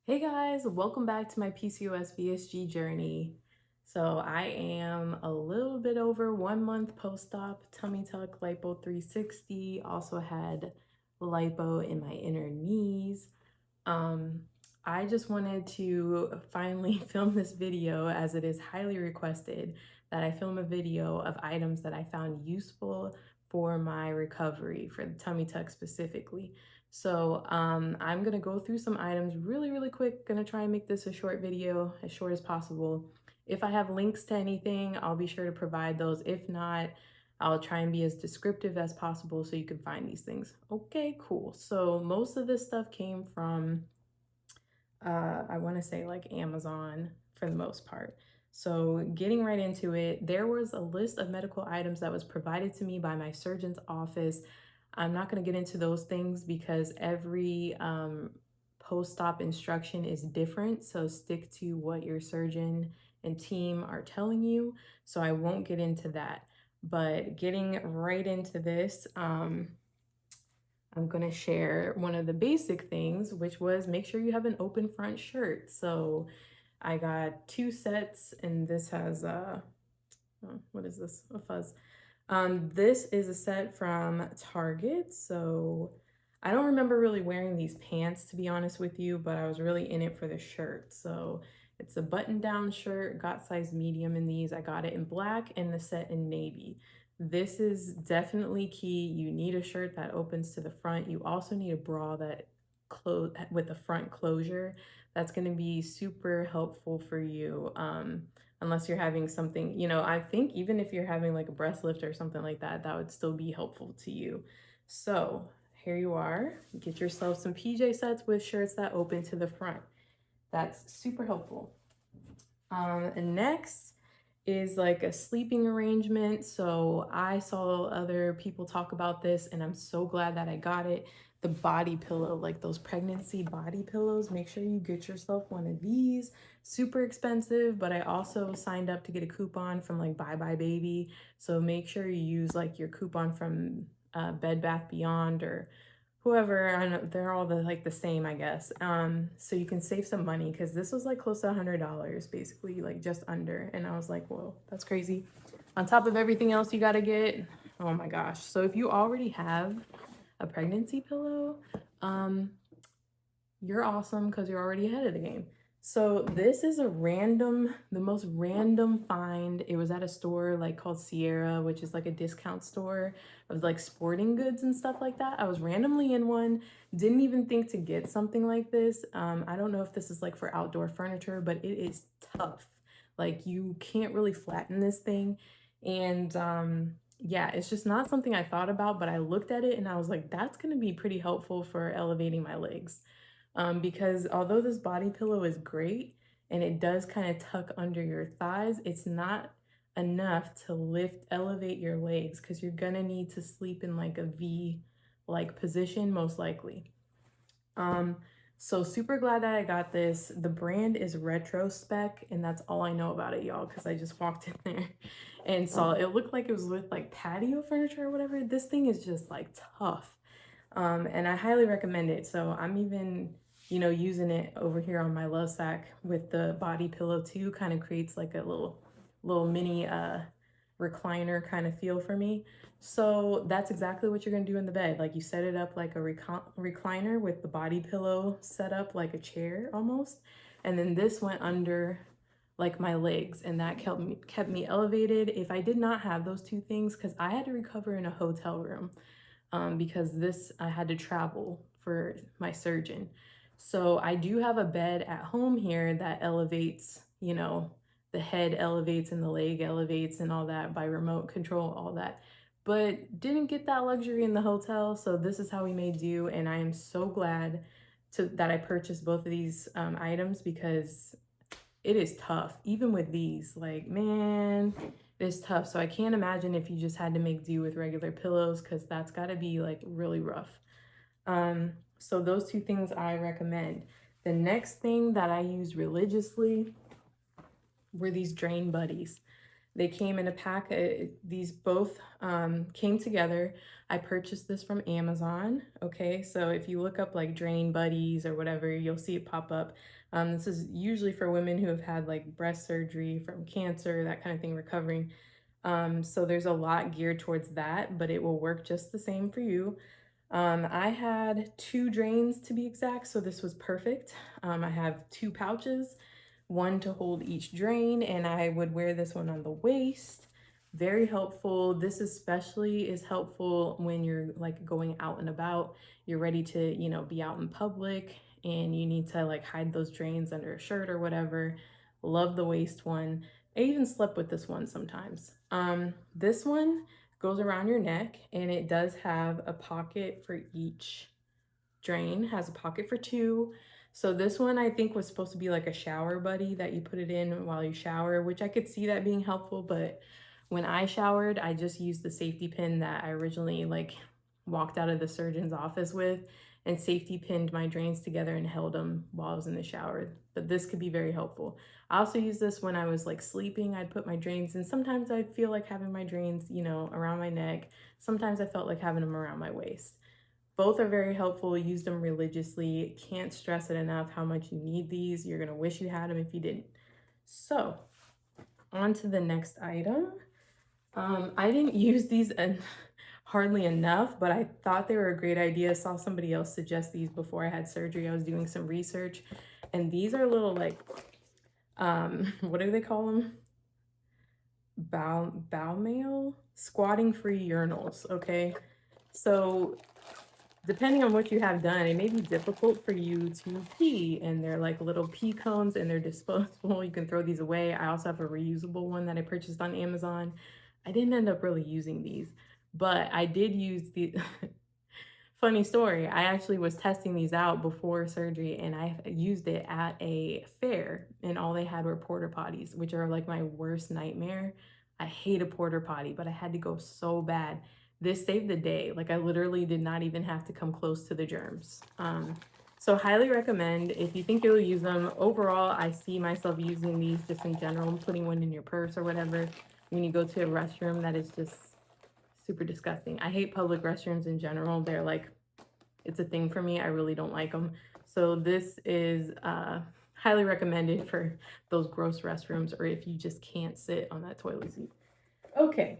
Hey guys, welcome back to my PCOS VSG journey. So I am a little bit over 1 month post-op tummy tuck lipo 360. Also had lipo in my inner knees. Um, I just wanted to finally film this video as it is highly requested that I film a video of items that I found useful for my recovery, for the tummy tuck specifically. So I'm gonna go through some items really quick. Gonna try and make this a short video, as short as possible. If I have links to anything, I'll be sure to provide those. If not, I'll try and be as descriptive as possible so you can find these things. Okay, cool. So most of this stuff came from I want to say like Amazon for the most part. So getting right into it, there was a list of medical items that was provided to me by my surgeon's office. I'm not going to get into those things because every post-op instruction is different. So stick to what your surgeon and team are telling you. So I won't get into that. But getting right into this, I'm gonna share one of the basic things, which was make sure you have an open front shirt. So I got 2 sets, and this has what is this? A fuzz. This is a set from Target. So I don't remember really wearing these pants, to be honest with you, but I was really in it for the shirt. So it's a button-down shirt, got size medium in these. I got it in black and the set in navy. This is definitely key. You need a shirt that opens to the front. You also need a bra that close with a front closure. That's going to be super helpful for you. Unless you're having something, I think even if you're having like a breast lift or something like that, that would still be helpful to you. So here you are. Get yourself some PJ sets with shirts that open to the front. That's super helpful. And next is like a sleeping arrangement. So I saw other people talk about this and I'm so glad that I got it. The body pillow, like those pregnancy body pillows, make sure you get yourself one of these. Super expensive, but I also signed up to get a coupon from like Bye Bye Baby. So make sure you use like your coupon from Bed Bath Beyond or whoever. I know they're all the same, I guess. So you can save some money because this was like close to $100, basically, like just under. And I was like, whoa, that's crazy. On top of everything else you gotta get, oh my gosh. So if you already have a pregnancy pillow, you're awesome because you're already ahead of the game. So this is the most random find. It was at a store like called Sierra, which is like a discount store of like sporting goods and stuff like that. I was randomly in one, didn't even think to get something like this. I don't know if this is like for outdoor furniture, but it is tough. Like you can't really flatten this thing. And yeah, it's just not something I thought about, but I looked at it and I was like, that's gonna be pretty helpful for elevating my legs. Because although this body pillow is great and it does kind of tuck under your thighs, it's not enough to elevate your legs because you're gonna need to sleep in like a V like position most likely. So super glad that I got this. The brand is Retrospec, and that's all I know about it, y'all, because I just walked in there and saw it looked like it was with like patio furniture or whatever. This thing is just like tough. And I highly recommend it. So I'm even, using it over here on my love sack with the body pillow too. Kind of creates like a little mini recliner kind of feel for me. So that's exactly what you're gonna do in the bed. Like you set it up like a recliner with the body pillow set up like a chair almost. And then this went under like my legs and that kept me elevated. If I did not have those two things, because I had to recover in a hotel room because I had to travel for my surgeon. So I do have a bed at home here that elevates, the head elevates and the leg elevates and all that by remote control, all that. But didn't get that luxury in the hotel, so this is how we made do. And I am so glad that I purchased both of these items because it is tough. Even with these, like, man, it's tough. So I can't imagine if you just had to make do with regular pillows because that's got to be like really rough. So those two things I recommend. The next thing that I use religiously were these Drain Buddies. They came in a pack. These both came together. I purchased this from Amazon. Okay, so if you look up like Drain Buddies or whatever, you'll see it pop up. This is usually for women who have had like breast surgery from cancer, that kind of thing, recovering. So there's a lot geared towards that, but it will work just the same for you. I had 2 drains to be exact, so this was perfect. I have 2 pouches, one to hold each drain, and I would wear this one on the waist. Very helpful. This especially is helpful when you're like going out and about. You're ready to, be out in public and you need to like hide those drains under a shirt or whatever. Love the waist one. I even slept with this one sometimes. This one goes around your neck and it does have a pocket for each drain, has a pocket for 2. So this one I think was supposed to be like a shower buddy that you put it in while you shower, which I could see that being helpful, but when I showered, I just used the safety pin that I originally like walked out of the surgeon's office with and safety pinned my drains together and held them while I was in the shower. But this could be very helpful. I also use this when I was like sleeping. I'd put my drains, and sometimes I feel like having my drains, around my neck. Sometimes I felt like having them around my waist. Both are very helpful. Use them religiously. Can't stress it enough how much you need these. You're gonna wish you had them if you didn't. So, on to the next item. I didn't use these hardly enough, but I thought they were a great idea. I saw somebody else suggest these before I had surgery. I was doing some research, and these are little like, what do they call them? Bow mail? Squatting free urinals, okay? So depending on what you have done, it may be difficult for you to pee, and they're like little pea cones and they're disposable. You can throw these away. I also have a reusable one that I purchased on Amazon. I didn't end up really using these, but I did use the funny story. I actually was testing these out before surgery and I used it at a fair, and all they had were porta potties, which are like my worst nightmare. I hate a porta potty, but I had to go so bad. This saved the day. Like I literally did not even have to come close to the germs. So highly recommend if you think you'll use them. Overall, I see myself using these just in general, putting one in your purse or whatever. When you go to a restroom, that is just super disgusting. I hate public restrooms in general. They're like, it's a thing for me. I really don't like them. So this is highly recommended for those gross restrooms, or if you just can't sit on that toilet seat. Okay.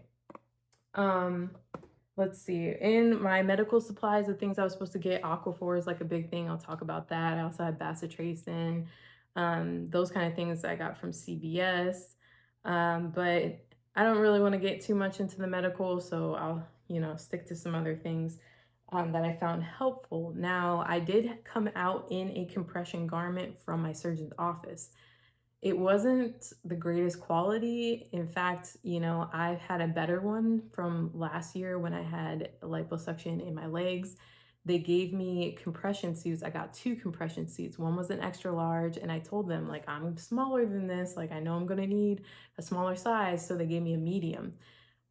Let's see. In my medical supplies, the things I was supposed to get, Aquaphor is like a big thing. I'll talk about that. I also have bacitracin, those kind of things I got from CVS. But I don't really want to get too much into the medical, so I'll, stick to some other things that I found helpful. Now, I did come out in a compression garment from my surgeon's office. It wasn't the greatest quality. In fact, I've had a better one from last year when I had liposuction in my legs. They gave me compression suits. I got 2 compression suits. One was an extra large, and I told them, like, I'm smaller than this. Like, I know I'm gonna need a smaller size. So they gave me a medium.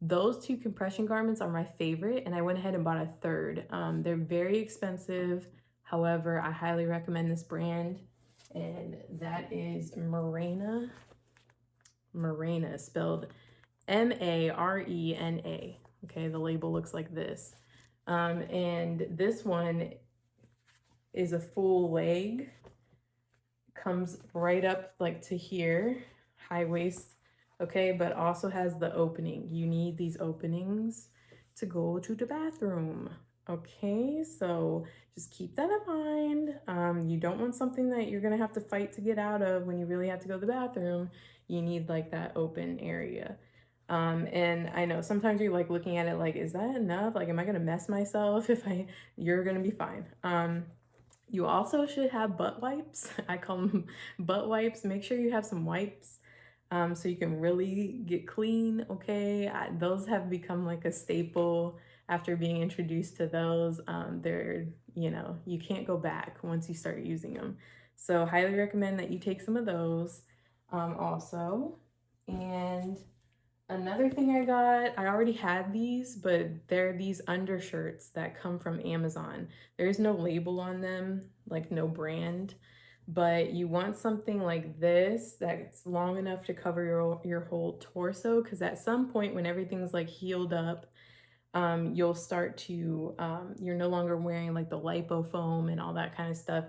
Those 2 compression garments are my favorite, and I went ahead and bought a third. They're very expensive. However, I highly recommend this brand, and that is Marena. Marena, spelled Marena. Okay, the label looks like this. And this one is a full leg, comes right up like to here, high waist, okay, but also has the opening. You need these openings to go to the bathroom. Okay, so just keep that in mind. You don't want something that you're gonna have to fight to get out of when you really have to go to the bathroom. You need like that open area. And I know sometimes you're like looking at it like, is that enough? Like, am I gonna mess myself you're gonna be fine. You also should have butt wipes. I call them butt wipes. Make sure you have some wipes so you can really get clean, okay? Those have become like a staple after being introduced to those. They're, you can't go back once you start using them. So highly recommend that you take some of those also. And another thing I got, I already had these, but they're these undershirts that come from Amazon. There's no label on them, like no brand. but you want something like this that's long enough to cover your whole torso, because at some point when everything's like healed up, you'll start to you're no longer wearing like the lipo foam and all that kind of stuff.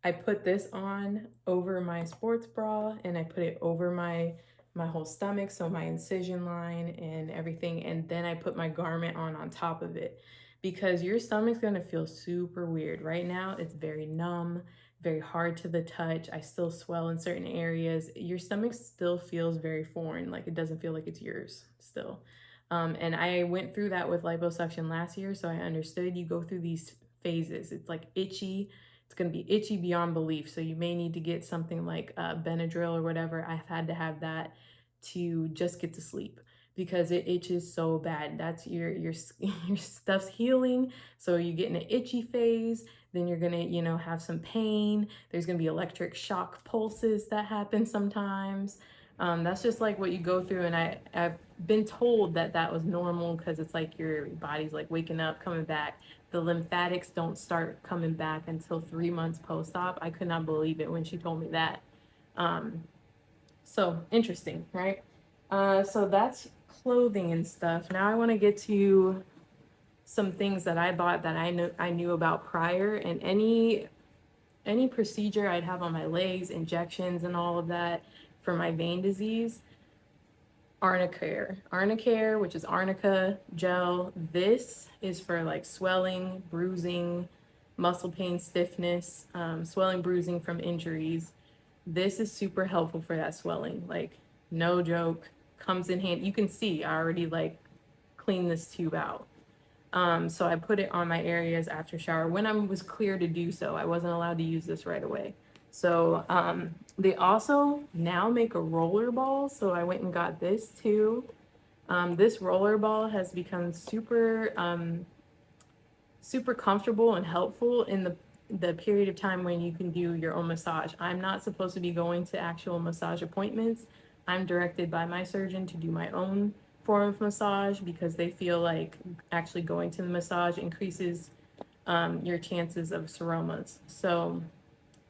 I put this on over my sports bra, and I put it over my whole stomach, so my incision line and everything, and then I put my garment on top of it, because your stomach's gonna feel super weird. Right now it's very numb, very hard to the touch. I still swell in certain areas. Your stomach still feels very foreign, like it doesn't feel like it's yours still. And I went through that with liposuction last year, so I understood you go through these phases. It's like itchy. It's going to be itchy beyond belief. So you may need to get something like Benadryl or whatever. I've had to have that to just get to sleep, because it itches so bad. That's your your stuff's healing, so you get in an itchy phase. Then you're gonna, you know, have some pain. There's gonna be electric shock pulses that happen sometimes. That's just like what you go through, and I've been told that that was normal, because it's like your body's like waking up, coming back. The lymphatics don't start coming back until 3 months post-op. I could not believe it when she told me that. Um, so interesting, right? So that's clothing and stuff. Now I want to get to some things that I bought that I knew about prior, and any procedure I'd have on my legs, injections and all of that for my vein disease. Arnicare. Arnicare, which is Arnica gel. This is for like swelling, bruising, muscle pain, stiffness, swelling, bruising from injuries. This is super helpful for that swelling. Like, no joke, comes in hand. You can see I already like cleaned this tube out. So I put it on my areas after shower when I was clear to do so. I wasn't allowed to use this right away. So they also now make a roller ball. So I went and got this too. This roller ball has become super comfortable and helpful in the period of time when you can do your own massage. I'm not supposed to be going to actual massage appointments. I'm directed by my surgeon to do my own form of massage, because they feel like actually going to the massage increases your chances of seromas. So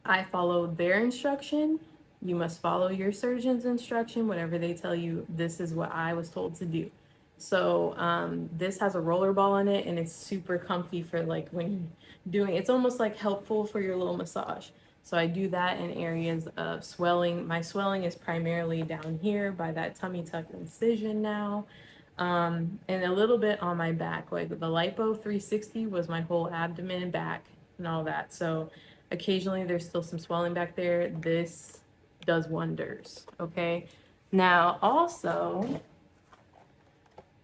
I followed their instruction. You must follow your surgeon's instruction. Whatever they tell you, this is what I was told to do. So this has a roller ball in it, and it's super comfy for like when you're doing, it's almost like helpful for your little massage. So I do that in areas of swelling. My swelling is primarily down here by that tummy tuck incision now. And a little bit on my back. Like the lipo 360 was my whole abdomen and back and all that. So occasionally there's still some swelling back there. This does wonders. Okay. Now also,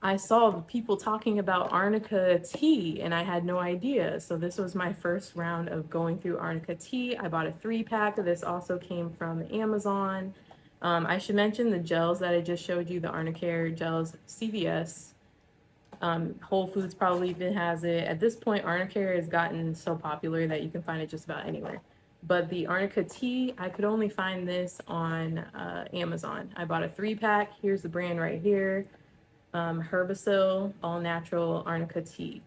I saw people talking about Arnica Tea, and I had no idea. So this was my first round of going through Arnica Tea. I bought a 3-pack. This also came from Amazon. I should mention the gels that I just showed you, the Arnicare gels, CVS. Whole Foods probably even has it. At this point, Arnicare has gotten so popular that you can find it just about anywhere. But the Arnica Tea, I could only find this on Amazon. I bought a 3-pack. Here's the brand right here. Herbicil All Natural Arnica Tea.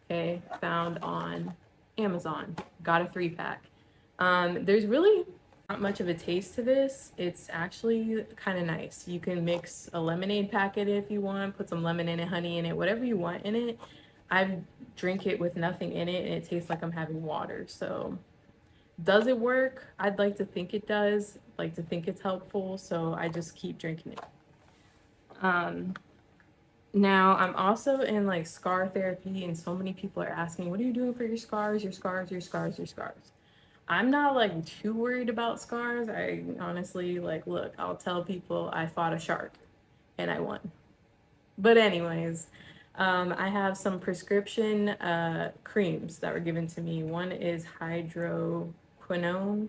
Okay, found on Amazon. Got a 3-pack. There's really not much of a taste to this. It's actually kind of nice. You can mix a lemonade packet if you want, put some lemon in it, honey in it, whatever you want in it. I drink it with nothing in it, and it tastes like I'm having water. So does it work? I'd like to think it does. I'd like to think it's helpful, so I just keep drinking it. Now I'm also in like scar therapy, and so many people are asking, what are you doing for your scars, your scars, your scars, your scars? I'm not like too worried about scars. I honestly, like, look, I'll tell people I fought a shark and I won. But anyways, I have some prescription creams that were given to me. One is Hydroquinone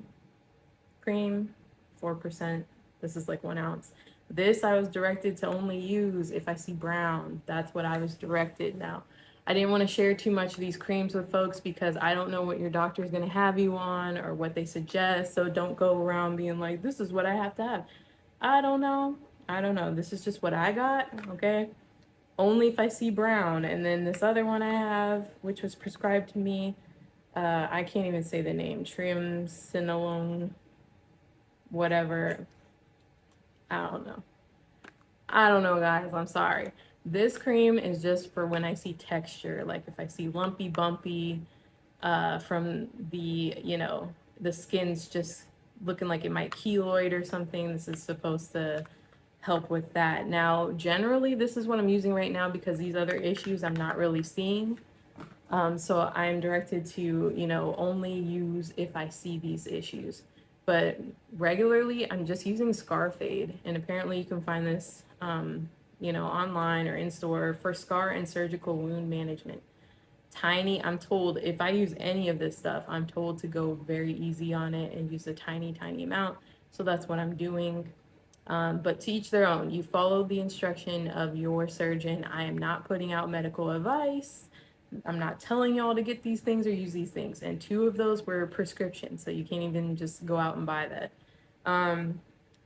Cream, 4%. This is like 1 ounce. This I was directed to only use if I see brown. That's what I was directed. Now, I didn't want to share too much of these creams with folks, because I don't know what your doctor is going to have you on or what they suggest. So don't go around being like, this is what I have to have. I don't know. I don't know. This is just what I got. Okay. Only if I see brown. And then this other one I have, which was prescribed to me, I can't even say the name. Triamcinolone, whatever. I don't know. I don't know, guys. I'm sorry. This cream is just for when I see texture, like if I see lumpy, bumpy, from the, the skin's just looking like it might keloid or something. This is supposed to help with that. Now, generally, this is what I'm using right now because these other issues I'm not really seeing. So I'm directed to, only use if I see these issues. But regularly, I'm just using Scar Fade, and apparently you can find this, online or in store for scar and surgical wound management. Tiny, I'm told if I use any of this stuff, I'm told to go very easy on it and use a tiny, tiny amount. So that's what I'm doing. But to each their own. You follow the instruction of your surgeon. I am not putting out medical advice. I'm not telling y'all to get these things or use these things. And two of those were prescriptions, so you can't even just go out and buy that.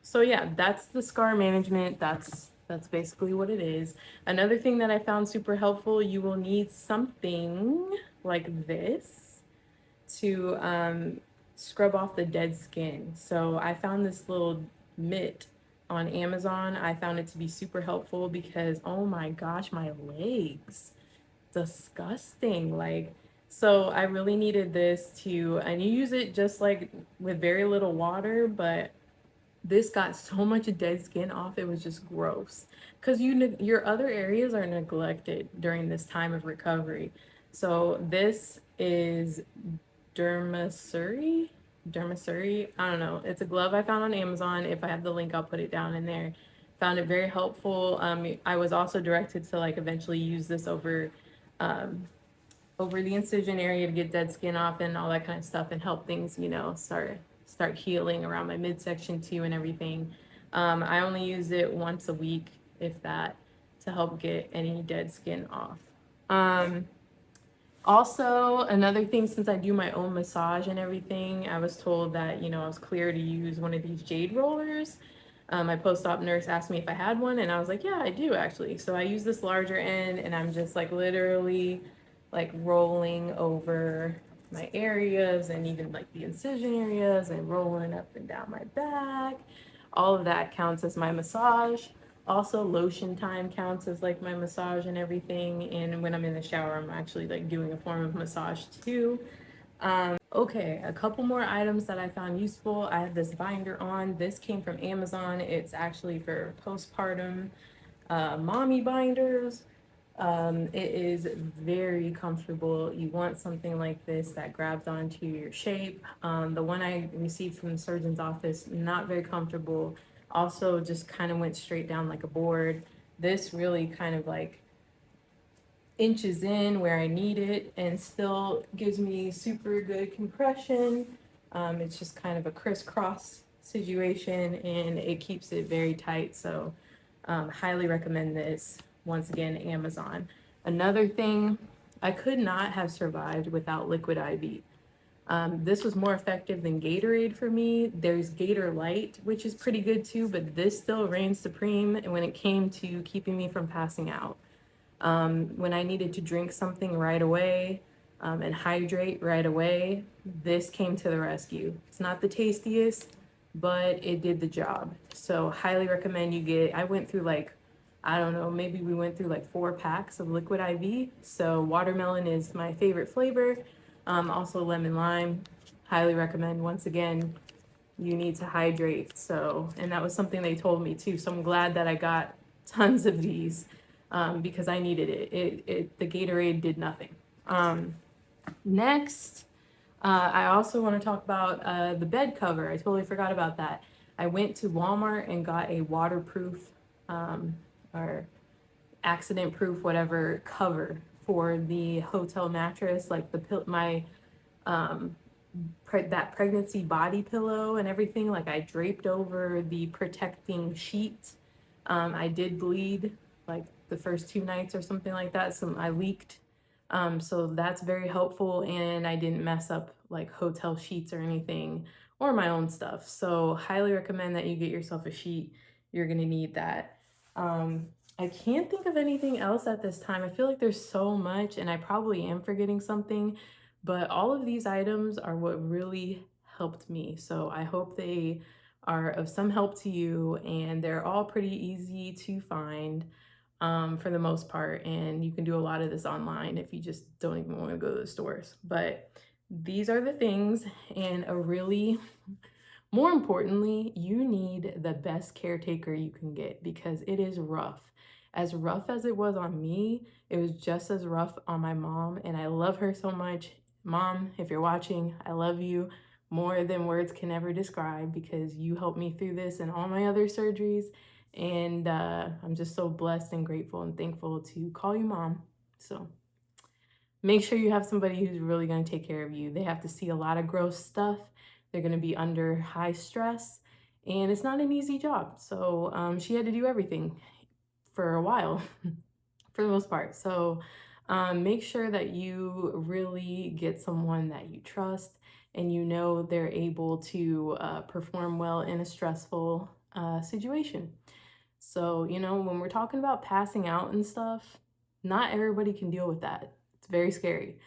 So yeah, that's the scar management. That's basically what it is. Another thing that I found super helpful, you will need something like this to scrub off the dead skin. So I found this little mitt on Amazon. I found it to be super helpful because oh my gosh, my legs, disgusting. Like, so I really needed this to, and you use it just like with very little water, but this got so much dead skin off, it was just gross. Because your other areas are neglected during this time of recovery. So this is Dermasuri. Dermasuri. I don't know. It's a glove I found on Amazon. If I have the link, I'll put it down in there. Found it very helpful. I was also directed to like eventually use this um, over the incision area to get dead skin off and all that kind of stuff and help things, start healing around my midsection too and everything. I only use it once a week, if that, to help get any dead skin off. Um, Also, another thing, since I do my own massage and everything, I was told that, I was clear to use one of these Jade Rollers. My post-op nurse asked me if I had one, and I was like, yeah, I do actually. So I use this larger end, and I'm just like literally like rolling over my areas and even like the incision areas and rolling up and down my back. All of that counts as my massage. Also, lotion time counts as like my massage and everything. And when I'm in the shower, I'm actually like doing a form of massage too. Okay, a couple more items that I found useful. I have this binder on. This came from Amazon. It's actually for postpartum mommy binders. It is very comfortable. You want something like this that grabs onto your shape. The one I received from the surgeon's office, not very comfortable. Also, just kind of went straight down like a board. This really kind of like inches in where I need it and still gives me super good compression. It's just kind of a crisscross situation and it keeps it very tight. So highly recommend this. Once again, Amazon. Another thing, I could not have survived without liquid IV. This was more effective than Gatorade for me. There's Gator Light, which is pretty good too, but this still reigns supreme when it came to keeping me from passing out. When I needed to drink something right away and hydrate right away, this came to the rescue. It's not the tastiest, but it did the job. So highly recommend you get, I went through like, I don't know, maybe we went through like 4 packs of liquid IV. So watermelon is my favorite flavor. Also lemon lime, highly recommend. Once again, you need to hydrate. So, and that was something they told me too. So I'm glad that I got tons of these because I needed it. The Gatorade did nothing. Next, I also want to talk about the bed cover. I totally forgot about that. I went to Walmart and got a waterproof or accident proof, whatever, cover for the hotel mattress, like my that pregnancy body pillow and everything. Like I draped over the protecting sheet. I did bleed like the first 2 nights or something like that. So I leaked. So that's very helpful, and I didn't mess up like hotel sheets or anything or my own stuff. So highly recommend that you get yourself a sheet. You're gonna need that. I can't think of anything else at this time. I feel like there's so much and I probably am forgetting something, But all of these items are what really helped me. So I hope they are of some help to you, and they're all pretty easy to find for the most part. And you can do a lot of this online if you just don't even want to go to the stores. But these are the things, and a really, more importantly, you need the best caretaker you can get because it is rough. As rough as it was on me, it was just as rough on my mom, and I love her so much. Mom, if you're watching, I love you more than words can ever describe because you helped me through this and all my other surgeries. And I'm just so blessed and grateful and thankful to call you mom. So make sure you have somebody who's really going to take care of you. They have to see a lot of gross stuff. They're going to be under high stress, and it's not an easy job. So she had to do everything for a while, for the most part. So make sure that you really get someone that you trust and you know they're able to perform well in a stressful situation. So, you know, when we're talking about passing out and stuff, not everybody can deal with that. It's very scary.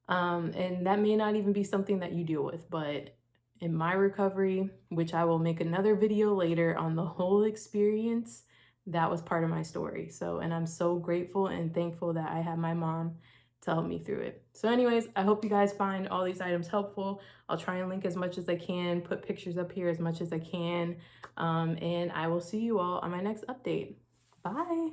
And that may not even be something that you deal with, but in my recovery, which I will make another video later on the whole experience, that was part of my story. So, and I'm so grateful and thankful that I had my mom to help me through it. So anyways, I hope you guys find all these items helpful. I'll try and link as much as I can, put pictures up here as much as I can. And I will see you all on my next update. Bye.